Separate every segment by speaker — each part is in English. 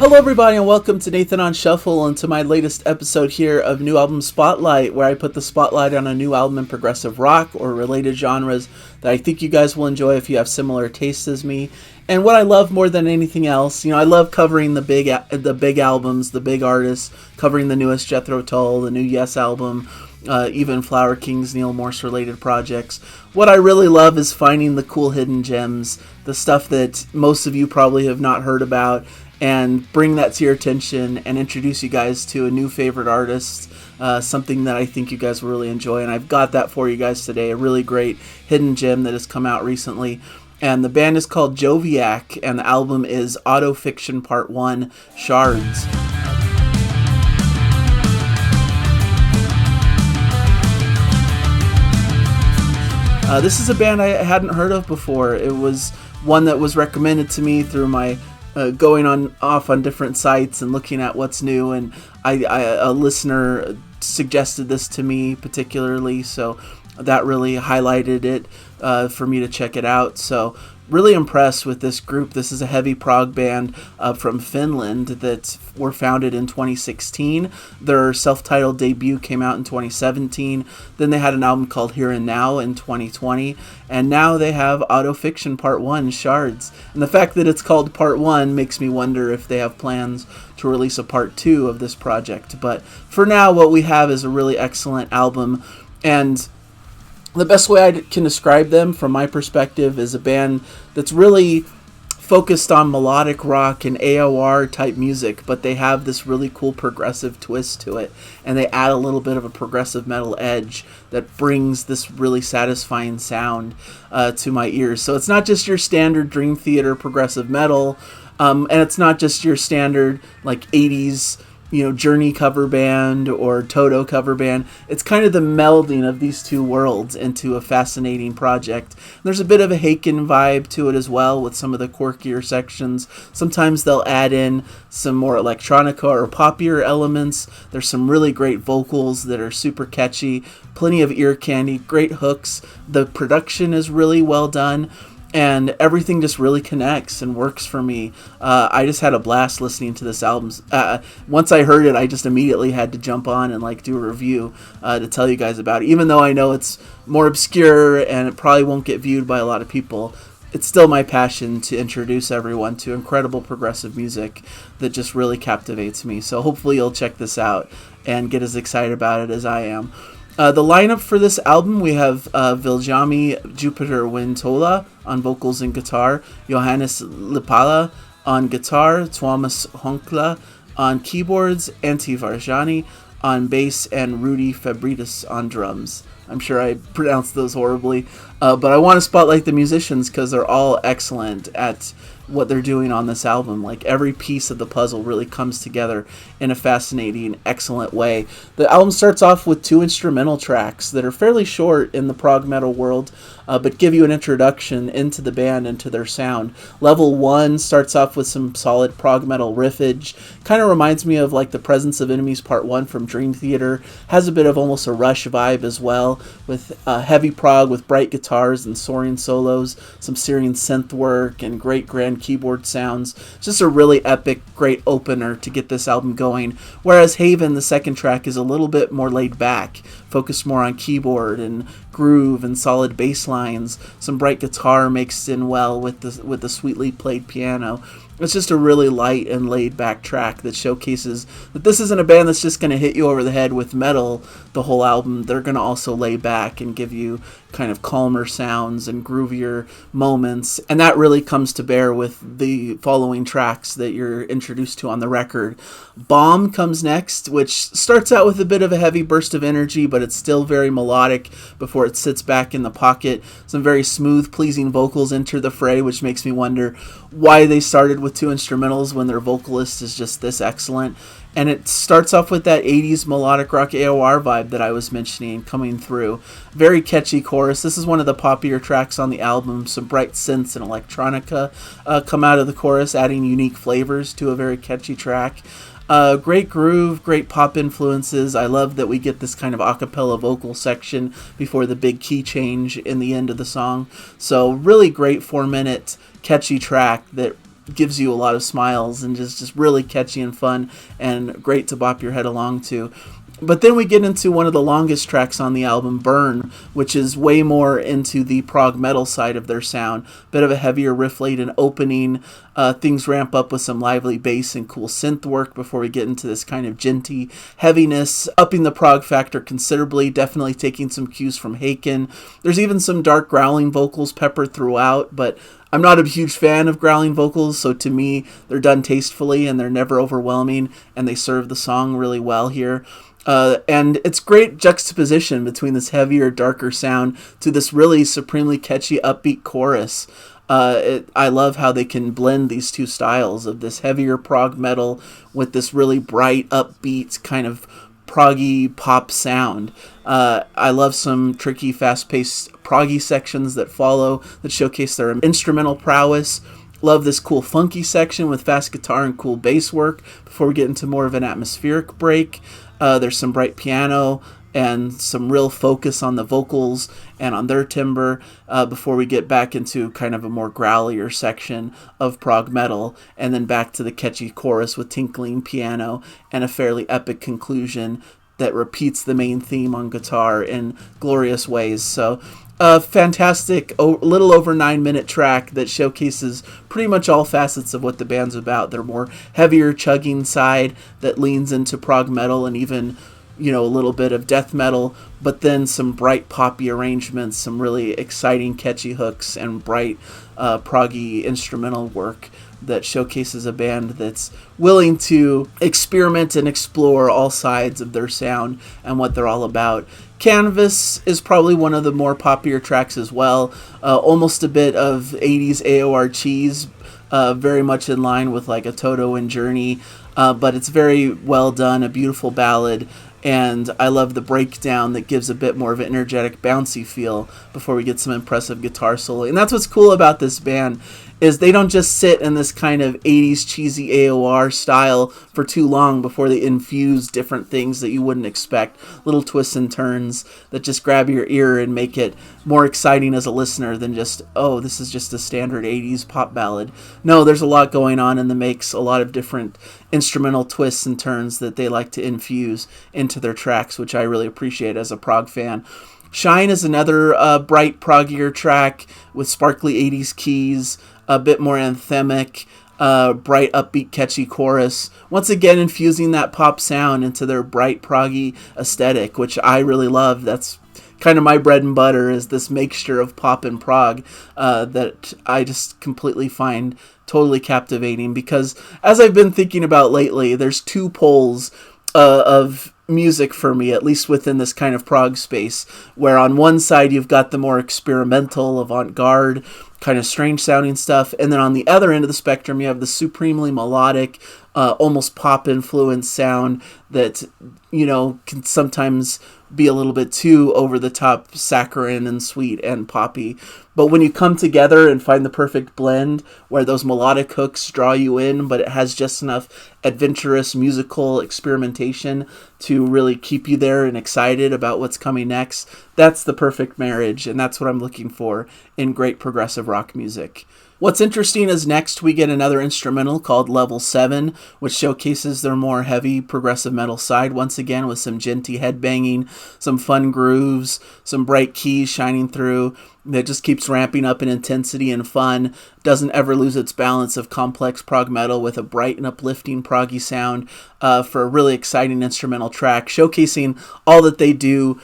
Speaker 1: Hello everybody and welcome to Nathan on Shuffle and to my latest episode here of New Album Spotlight, where I put the spotlight on a new album in progressive rock or related genres that I think you guys will enjoy if you have similar tastes as me. And what I love more than anything else, I love covering the big albums, the big artists, covering the newest Jethro Tull, the new Yes album, even Flower King's Neil Morse related projects. What I really love is finding the cool hidden gems, the stuff that most of you probably have not heard about, and bring that to your attention and introduce you guys to a new favorite artist, something that I think you guys will really enjoy. And I've got that for you guys today, a really great hidden gem that has come out recently. And the band is called Joviac, and the album is Autofiction Part 1, Shards. This is a band I hadn't heard of before. It was one that was recommended to me through my going off on different sites and looking at what's new, and a listener suggested this to me particularly, so that really highlighted it for me to check it out. So really impressed with this group. This is a heavy prog band from Finland that were founded in 2016. Their self-titled debut came out in 2017. Then they had an album called Here and Now in 2020. And now they have Autofiction Part 1, Shards. And the fact that it's called Part 1 makes me wonder if they have plans to release a Part 2 of this project. But for now, what we have is a really excellent album. And the best way I can describe them from my perspective is a band that's really focused on melodic rock and AOR type music, but they have this really cool progressive twist to it, and they add a little bit of a progressive metal edge that brings this really satisfying sound to my ears. So it's not just your standard Dream Theater progressive metal, and it's not just your standard like 80s Journey cover band or Toto cover band. It's kind of the melding of these two worlds into a fascinating project. There's a bit of a Haken vibe to it as well with some of the quirkier sections. Sometimes they'll add in some more electronica or poppier elements. There's some really great vocals that are super catchy, plenty of ear candy, great hooks. The production is really well done. And everything just really connects and works for me. I just had a blast listening to this album. Once I heard it, I just immediately had to jump on and do a review to tell you guys about it. Even though I know it's more obscure and it probably won't get viewed by a lot of people, it's still my passion to introduce everyone to incredible progressive music that just really captivates me. So hopefully you'll check this out and get as excited about it as I am. The lineup for this album, we have Viljami Jupiter Wintola on vocals and guitar, Johannes Lipala on guitar, Tuomas Honkla on keyboards, Antti Varjani on bass, and Rudy Fabritas on drums. I'm sure I pronounced those horribly, but I want to spotlight the musicians because they're all excellent at what they're doing on this album. Like, every piece of the puzzle really comes together in a fascinating, excellent way. The album starts off with 2 instrumental tracks that are fairly short in the prog metal world, but give you an introduction into the band and to their sound. Level 1 starts off with some solid prog metal riffage. Kind of reminds me of the Presence of Enemies Part 1 from Dream Theater. Has a bit of almost a Rush vibe as well, with heavy prog with bright guitars and soaring solos, some Syrian synth work, and great grand keyboard sounds. Just a really epic, great opener to get this album going. Whereas Haven, the second track, is a little bit more laid back, focused more on keyboard and groove and solid bass lines, some bright guitar mixed in well with the sweetly played piano. It's just a really light and laid back track that showcases that this isn't a band that's just going to hit you over the head with metal the whole album. They're going to also lay back and give you kind of calmer sounds and groovier moments, and that really comes to bear with the following tracks that you're introduced to on the record. Bomb comes next, which starts out with a bit of a heavy burst of energy, but it's still very melodic before it sits back in the pocket. Some very smooth, pleasing vocals enter the fray, which makes me wonder why they started with 2 instrumentals when their vocalist is just this excellent. And it starts off with that 80s melodic rock AOR vibe that I was mentioning coming through. Very catchy chorus. This is one of the poppier tracks on the album. Some bright synths and electronica come out of the chorus, adding unique flavors to a very catchy track. Great groove, great pop influences. I love that we get this kind of a cappella vocal section before the big key change in the end of the song. So really great 4-minute catchy track that gives you a lot of smiles and just really catchy and fun and great to bop your head along to. But then we get into one of the longest tracks on the album, Burn, which is way more into the prog metal side of their sound. Bit of a heavier riff-laden opening. Things ramp up with some lively bass and cool synth work before we get into this kind of djenty heaviness, upping the prog factor considerably, definitely taking some cues from Haken. There's even some dark growling vocals peppered throughout, but I'm not a huge fan of growling vocals, so to me, they're done tastefully and they're never overwhelming, and they serve the song really well here. And it's great juxtaposition between this heavier, darker sound to this really supremely catchy, upbeat chorus. I love how they can blend these two styles of this heavier prog metal with this really bright, upbeat kind of proggy pop sound. I love some tricky, fast-paced proggy sections that follow that showcase their instrumental prowess. Love this cool funky section with fast guitar and cool bass work before we get into more of an atmospheric break. There's some bright piano and some real focus on the vocals and on their timbre before we get back into kind of a more growlier section of prog metal, and then back to the catchy chorus with tinkling piano and a fairly epic conclusion that repeats the main theme on guitar in glorious ways. So a fantastic, little over 9-minute track that showcases pretty much all facets of what the band's about. Their more heavier chugging side that leans into prog metal and even, a little bit of death metal, but then some bright poppy arrangements, some really exciting catchy hooks, and bright proggy instrumental work that showcases a band that's willing to experiment and explore all sides of their sound and what they're all about. Canvas is probably one of the more popular tracks as well. Almost a bit of 80s AOR cheese, very much in line with like a Toto and Journey, but it's very well done, a beautiful ballad. And I love the breakdown that gives a bit more of an energetic, bouncy feel before we get some impressive guitar solo. And that's what's cool about this band, is they don't just sit in this kind of 80s cheesy AOR style for too long before they infuse different things that you wouldn't expect. Little twists and turns that just grab your ear and make it more exciting as a listener than just, oh, this is just a standard 80s pop ballad. No, there's a lot going on in the mix, a lot of different instrumental twists and turns that they like to infuse into their tracks, which I really appreciate as a prog fan. Shine is another bright proggier track with sparkly 80s keys, a bit more anthemic, bright, upbeat, catchy chorus. Once again, infusing that pop sound into their bright proggy aesthetic, which I really love. That's kind of my bread and butter, is this mixture of pop and prog that I just completely find totally captivating, because as I've been thinking about lately, there's two poles of music for me, at least within this kind of prog space, where on one side you've got the more experimental, avant-garde, kind of strange sounding stuff, and then on the other end of the spectrum you have the supremely melodic, almost pop influenced sound that, can sometimes be a little bit too over the top, saccharine and sweet and poppy. But when you come together and find the perfect blend where those melodic hooks draw you in, but it has just enough adventurous musical experimentation to really keep you there and excited about what's coming next, that's the perfect marriage, and that's what I'm looking for in great progressive rock music. What's interesting is next we get another instrumental called LevelSeven, which showcases their more heavy progressive metal side once again, with some djenty headbanging, some fun grooves, some bright keys shining through. That just keeps ramping up in intensity and fun, doesn't ever lose its balance of complex prog metal with a bright and uplifting proggy sound for a really exciting instrumental track, showcasing all that they do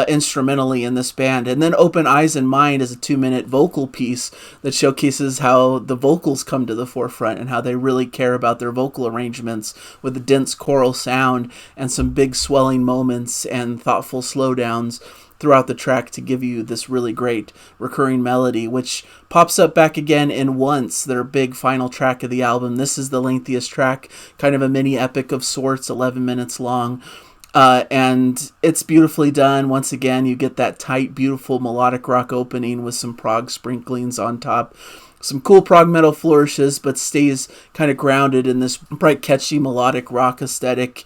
Speaker 1: instrumentally in this band. And then Open Eyes and Mind is a 2-minute vocal piece that showcases how the vocals come to the forefront and how they really care about their vocal arrangements, with a dense choral sound and some big swelling moments and thoughtful slowdowns throughout the track to give you this really great recurring melody, which pops up back again in Once, their big final track of the album. This is the lengthiest track, kind of a mini epic of sorts, 11 minutes long. And it's beautifully done. Once again, you get that tight, beautiful melodic rock opening with some prog sprinklings on top. Some cool prog metal flourishes, but stays kind of grounded in this bright, catchy melodic rock aesthetic.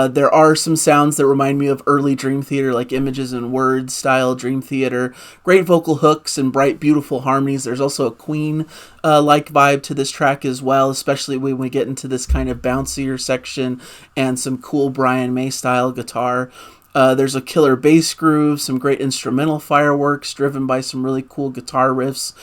Speaker 1: There are some sounds that remind me of early Dream Theater, like Images and Words style Dream Theater. Great vocal hooks and bright, beautiful harmonies. There's also a Queen-like vibe to this track as well, especially when we get into this kind of bouncier section and some cool Brian May style guitar. There's a killer bass groove, some great instrumental fireworks driven by some really cool guitar riffs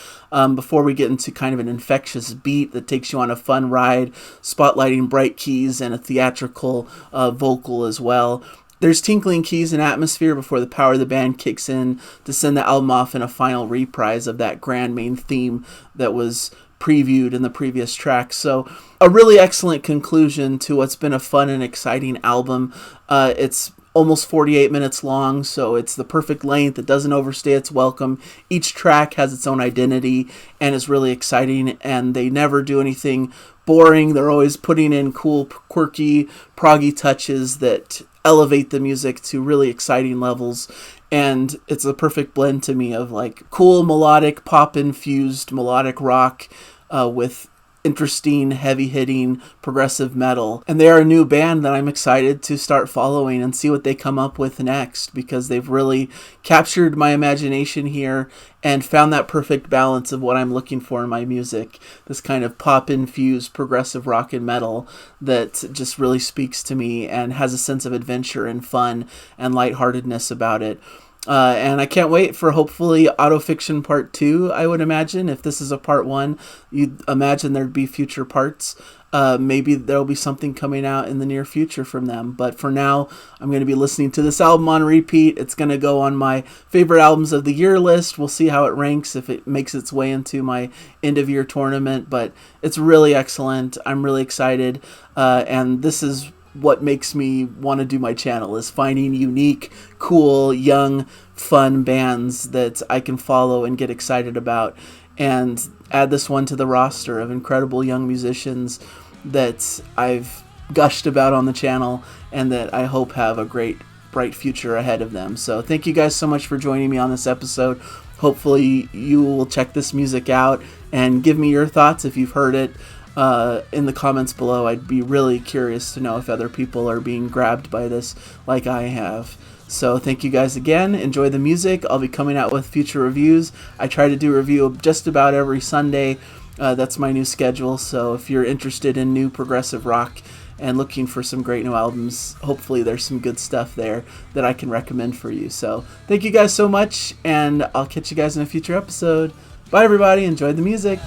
Speaker 1: before we get into kind of an infectious beat that takes you on a fun ride, spotlighting bright keys and a theatrical vocal as well. There's tinkling keys and atmosphere before the power of the band kicks in to send the album off in a final reprise of that grand main theme that was previewed in the previous track. So a really excellent conclusion to what's been a fun and exciting album. It's almost 48 minutes long, so it's the perfect length. It doesn't overstay its welcome. Each track has its own identity and is really exciting, and they never do anything boring. They're always putting in cool, quirky, proggy touches that elevate the music to really exciting levels. And it's a perfect blend to me of like cool melodic pop infused melodic rock with interesting, heavy-hitting, progressive metal. And they are a new band that I'm excited to start following and see what they come up with next, because they've really captured my imagination here and found that perfect balance of what I'm looking for in my music. This kind of pop-infused progressive rock and metal that just really speaks to me and has a sense of adventure and fun and lightheartedness about it. And I can't wait for hopefully Autofiction Part 2, I would imagine. If this is a Part 1, you'd imagine there'd be future parts. Maybe there'll be something coming out in the near future from them. But for now, I'm going to be listening to this album on repeat. It's going to go on my favorite albums of the year list. We'll see how it ranks, if it makes its way into my end-of-year tournament. But it's really excellent. I'm really excited. And this is what makes me want to do my channel, is finding unique, cool, young, fun bands that I can follow and get excited about, and add this one to the roster of incredible young musicians that I've gushed about on the channel and that I hope have a great, bright future ahead of them. So thank you guys so much for joining me on this episode. Hopefully you will check this music out and give me your thoughts if you've heard it. In the comments below. I'd be really curious to know if other people are being grabbed by this like I have. So thank you guys again. Enjoy the music. I'll be coming out with future reviews. I try to do a review just about every Sunday. That's my new schedule. So if you're interested in new progressive rock and looking for some great new albums, hopefully there's some good stuff there that I can recommend for you. So thank you guys so much, and I'll catch you guys in a future episode. Bye everybody. Enjoy the music.